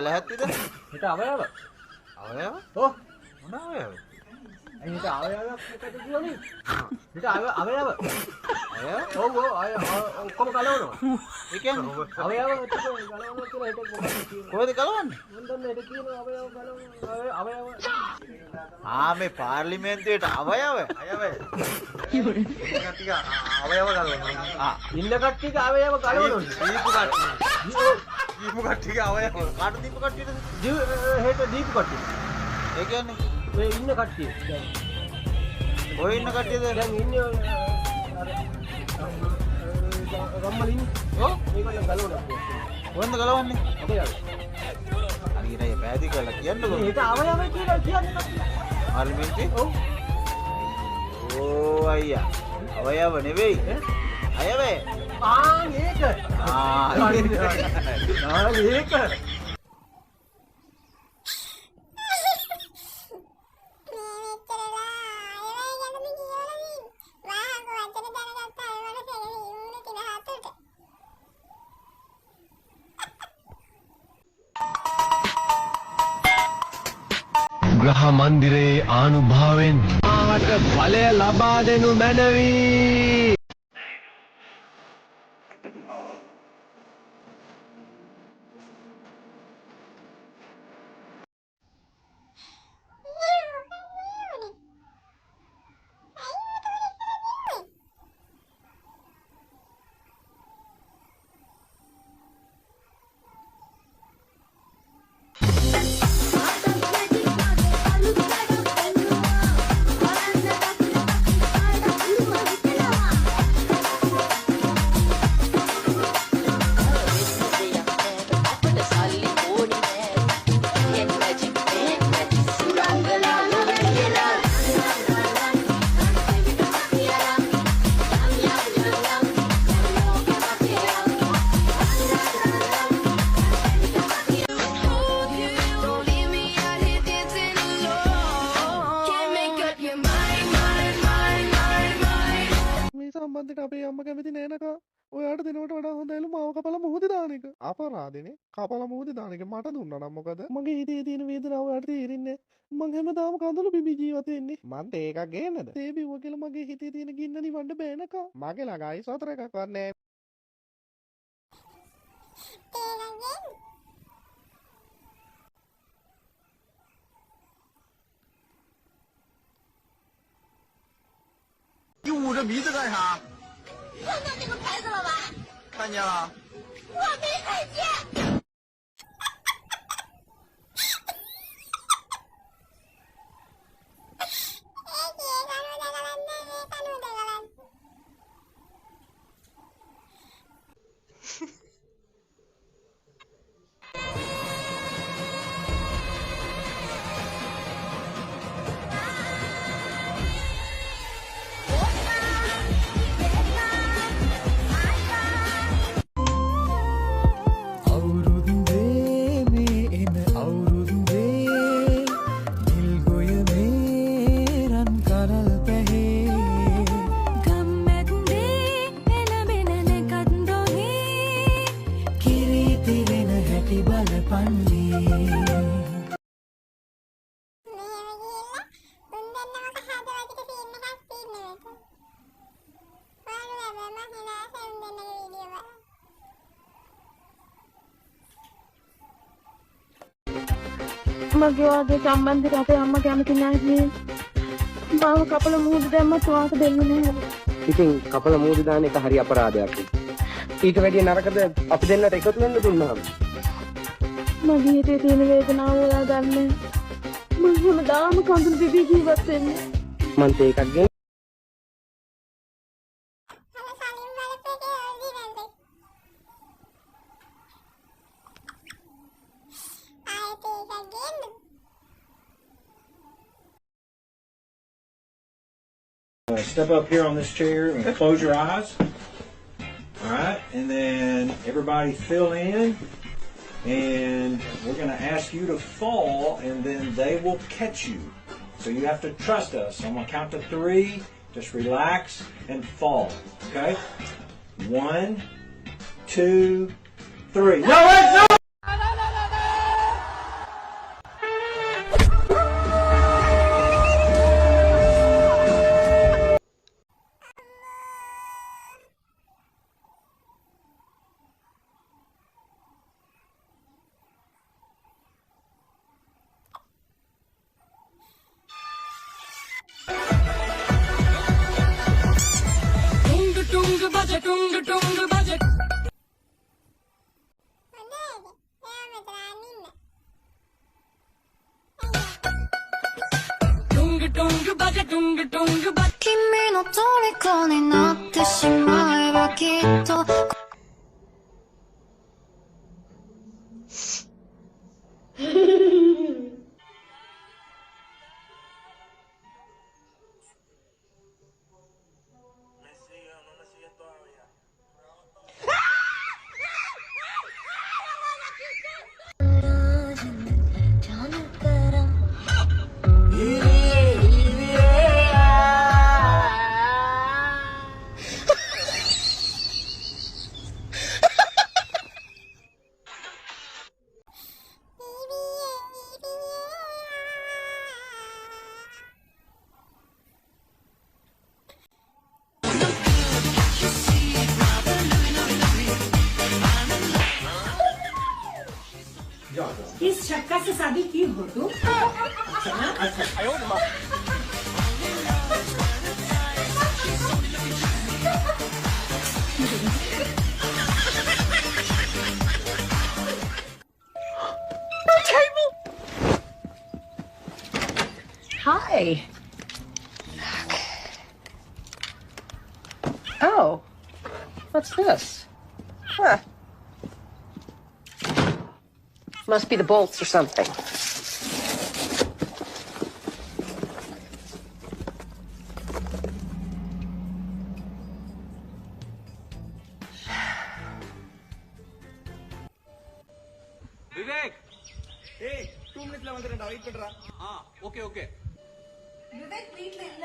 ලැහැත්තිද? හිට අවයව. අවයව? ඔව්. මොන අවයව? හිට අවයවයක් මොකද කියන්නේ? හිට අවයව. අවයව? ඔව් ඔක්කොම ගලවනවා. ඒ කියන්නේ අවයව ගලවනවා කියලා හිට මොකක්ද කියන්නේ? කොහෙද ගලවන්නේ? මම දන්නේ හිට කියන අවයව ගලවනවා. අවයව. මේ පාර්ලිමේන්තුවේට අවයව. ඉන්න කට්ටිය අවයව ගලවනවා. ඉන්න කට්ටියක අවයව ගලවනවා. දීපු කට්ටිය. දීපු කට්ටියගේ අවයව. කාට දීපු කට්ටියද? හෙට දීපු කට්ටිය. ඒ කියන්නේ මේ ඉන්න කට්ටිය. ඔය ඉන්න කට්ටියද? දැන් ඉන්නේ අර රම්මල ඉන්නේ. ඔව් මේගොල්ලෝ ගලවනවා. කොහෙන්ද ගලවන්නේ? අවයව. හරියට ඒ පැහැදිලි කරලා කියන්නකෝ. මේක අවයව කියලා කියන්නේ. පාර්ලිමේන්තුවේ? ඔව්. ඕ අයියා. අවයව නෙවෙයි. අයවේ. ඒක. ඒක. ග්‍රහ මන්දිරයේ ආනුභාවෙන් මාට ඵලය ලබා දෙනු මැනවි. සම්බන්ධයට අපේ අම්ම කැමති නෑනකා. ඔයාට දෙනවට වඩා හොඳයිලු මාව කපලා මුහුදේ දාන එක. අපරාධනේ. කපලා මුහුදේ දාන එක මට දුන්නා නම් මොකද? මගේ හිතේ තියෙන වේදනාව ඔයාට තේරෙන්නේ නෑ. මං හැමදාම කඳුළු බිබී ජීවත් වෙන්නේ. මන්ට ඒකක් ගේන්නද? තේ බිව්ව කියලා මගේ හිතේ තියෙන ගින්න නිවන්න බෑනකා. මගේ ළඟ අයිස් වතුර එකක්වත් නෑ.用我这鼻子干啥？看到这个牌子了吧？看见了。我没看见。මගේ වගේ සම්බන්ධයට අපේ අම්මා කැමති නැහැ. මාව කපල මුහුද දැම්මත් වාට දෙන්නේ නැහැ. ඉතින් කපල මුහුද දාන එක හරි අපරාධයක්. ඊට වැඩිය නරකද අපි දෙන්නට එකතු වෙන්න දුන්නාම. මගේ හිතේ තියෙන වේදනාව ඔයා දන්නේ. මම හැමදාම කඳුළු බිබී ජීවත් වෙන්නේ. මන්ට ඒකක් ගෙන Step up here on this chair and close your eyes. All right, and then everybody fill in, and we're going to ask you to fall, and then they will catch you. So you have to trust us. I'm going to count to 3. Just relax and fall. Okay? 1, 2, 3. No, wait, no! इस छक्का से शादी की हो तू? Hi. Oh, what's this? Huh. Must be the bolts or something. Vivek! Hey, 2 minutes la vandrenda, wait pandra. Okay, okay. विवेक வீட்ல இல்ல.